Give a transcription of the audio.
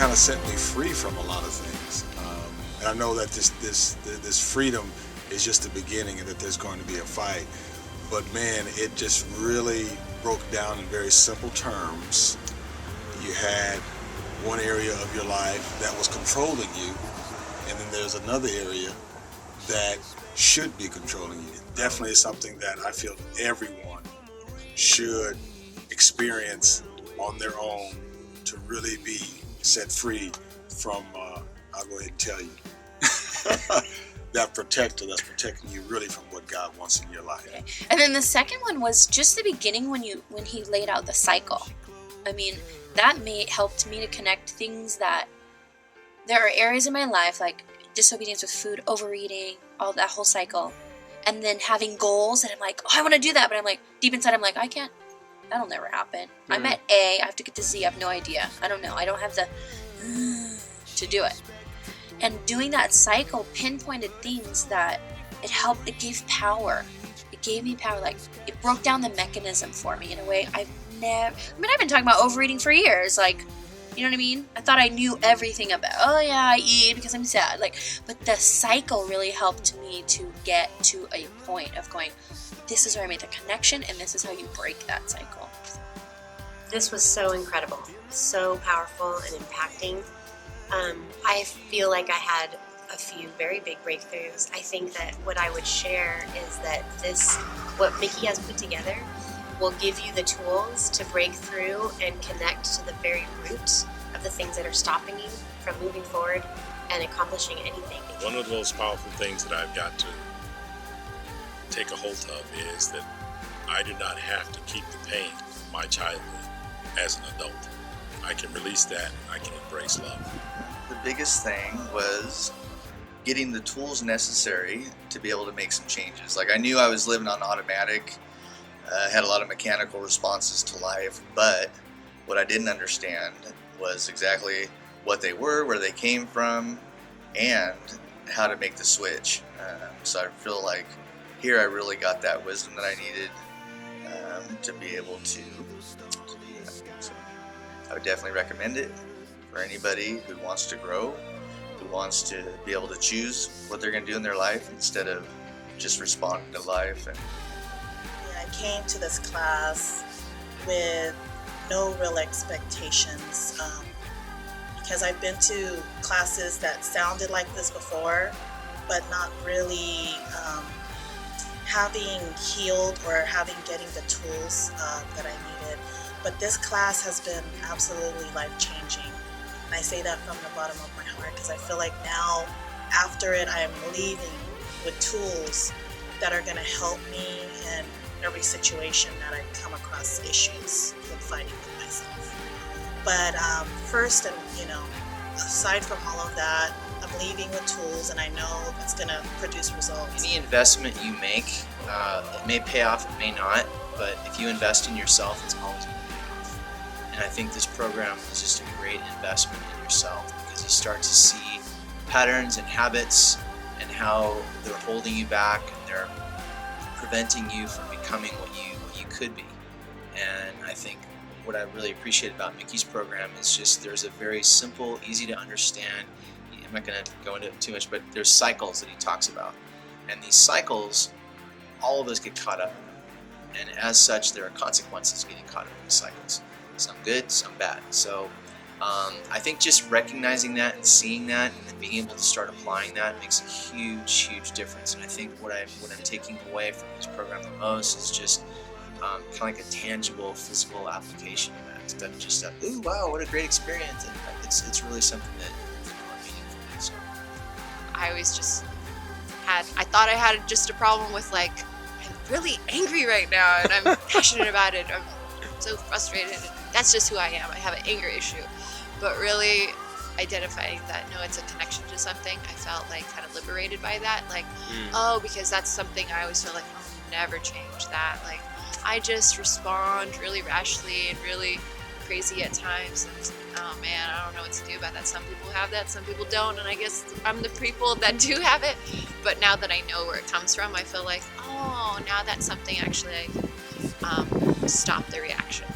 kind of set me free from a lot of things. And I know that this freedom is just the beginning, and that there's going to be a fight. But man, it just really broke down in very simple terms. You had one area of your life that was controlling you, and then there's another area that should be controlling you. Definitely something that I feel everyone should experience on their own to really be set free from, I'll go ahead and tell you, that protector that's protecting you really from what God wants in your life. Okay. And then the second one was just the beginning when he laid out the cycle. I mean, that helped me to connect things that there are areas in my life like disobedience with food, overeating, all that whole cycle, and then having goals and I'm like, oh, I want to do that, but I'm like deep inside I'm like, I can't. That'll never happen. I'm at A. I have to get to Z. I have no idea. I don't know. I don't have the to do it. And doing that cycle pinpointed things that it gave power. It gave me power. Like, it broke down the mechanism for me in a way I've been talking about overeating for years. Like, you know what I mean? I thought I knew everything about, oh yeah, I eat because I'm sad. Like, but the cycle really helped me to get to a point of going, this is where I made the connection, and this is how you break that cycle. This was so incredible, so powerful and impacting. I feel like I had a few very big breakthroughs. I think that what I would share is that what Mickey has put together will give you the tools to break through and connect to the very root of the things that are stopping you from moving forward and accomplishing anything. One of the most powerful things that I've got to take a hold of is that I do not have to keep the pain of my childhood as an adult. I can release that. I can embrace love. The biggest thing was getting the tools necessary to be able to make some changes. Like, I knew I was living on automatic, had a lot of mechanical responses to life, but what I didn't understand was exactly what they were, where they came from, and how to make the switch. So I feel like here I really got that wisdom that I needed to be able to do that. So I would definitely recommend it for anybody who wants to grow, who wants to be able to choose what they're going to do in their life instead of just responding to life. And I came to this class with no real expectations because I've been to classes that sounded like this before, but not really having healed or getting the tools that I needed. But this class has been absolutely life-changing. And I say that from the bottom of my heart because I feel like now, after it, I am leaving with tools that are going to help me in every situation that I come across issues with fighting with myself. But first, and aside from all of that, I'm leaving with tools, and I know it's going to produce results. Any investment you make, it may pay off, it may not, but if you invest in yourself, it's always going to pay off. And I think this program is just a great investment in yourself because you start to see patterns and habits and how they're holding you back and they're preventing you from becoming what you could be. And I think what I really appreciate about Mickey's program is just there's a very simple, easy to understand, I'm not going to go into it too much, but there's cycles that he talks about. And these cycles, all of us get caught up in. And as such, there are consequences getting caught up in these cycles. Some good, some bad. So I think just recognizing that and seeing that and being able to start applying that makes a huge, huge difference. And I think what I'm taking away from this program the most is just kind of like a tangible, physical application of that. Instead of just a, ooh, wow, what a great experience. And it's really something that so. I always just I thought I had just a problem with like, I'm really angry right now and I'm passionate about it. I'm so frustrated. And that's just who I am. I have an anger issue. But really identifying that, no, it's a connection to something. I felt like kind of liberated by that. Like, because that's something I always feel like, I'll never change that. Like, I just respond really rashly and really crazy at times, and oh man, I don't know what to do about that. Some people have that, some people don't, and I guess I'm the people that do have it. But now that I know where it comes from, I feel like, oh, now that's something actually I can stop the reaction.